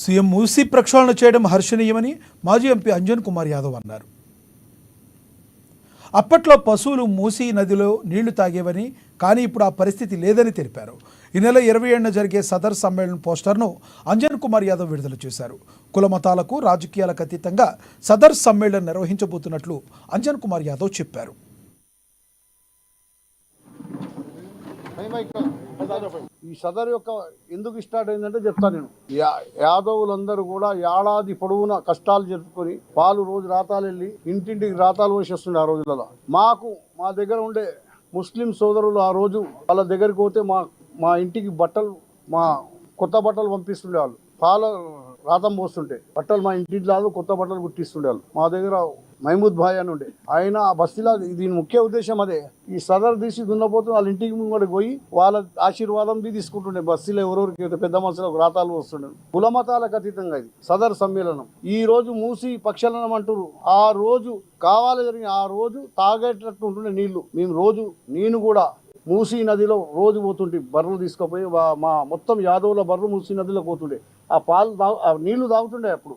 CM Musi ప్రక్షాళన చేయడం హర్షణీయమని మాజీ ఎంపీ అంజన్ కుమార్ యాదవ్ అన్నారు. అప్పట్లో పశువులు మూసీ నదిలో నీళ్లు తాగేవని, కానీ ఇప్పుడు ఆ పరిస్థితి లేదని తెలిపారు. ఈ నెల 27న జరిగే సదర్ సమ్మేళనం పోస్టర్ను అంజన్ కుమార్ యాదవ్ విడుదల చేశారు. కుల మతాలకు రాజకీయాలకు అతీతంగా సదర్ సమ్మేళనం నిర్వహించబోతున్నట్లు అంజన్ కుమార్ యాదవ్ చెప్పారు. ఈ సదర్ యొక్క ఎందుకు స్టార్ట్ అయిందంటే చెప్తాను నేను. యాదవులందరూ కూడా ఏడాది పొడవునా కష్టాలు జరుపుకొని పాలు రోజు రాతాలు వెళ్ళి ఇంటింటికి రాతాలు పోసేస్తుండే ఆ రోజులలో. మా దగ్గర ఉండే ముస్లిం సోదరులు ఆ రోజు వాళ్ళ దగ్గరికి పోతే మా ఇంటికి బట్టలు, మా కొత్త బట్టలు పంపిస్తుండే వాళ్ళు. పాల రాతం పోస్తుంటే బట్టలు మా ఇంటిలో కొత్త బట్టలు కుట్టిస్తుండే వాళ్ళు. మా దగ్గర మహమూద్ భాయ్ అని ఉండే ఆయన ఆ బస్తీలో, దీని ముఖ్య ఉద్దేశం అదే. ఈ సదర్ తీసి దున్నపోతూ వాళ్ళ ఇంటికి ముందు పోయి వాళ్ళ ఆశీర్వాదం తీసుకుంటుండే. బస్తీలో ఎవరెవరికి పెద్ద మనుషులకు రాతాలు వస్తుండే. కుల మతాలకు అతీతంగా ఇది సదర్ సమ్మేళనం. ఈ రోజు మూసి పక్షాలనం అంటారు. ఆ రోజు కావాలి జరిగిన ఆ రోజు తాగేటట్టు ఉంటుండే నీళ్లు. నేను కూడా మూసీ నదిలో రోజు పోతుంటే బర్రెలు తీసుకుపోయి మా మొత్తం యాదవుల బర్రెలు మూసీ నదిలో పోతుండే. ఆ నీళ్లు తాగుతుండే అప్పుడు.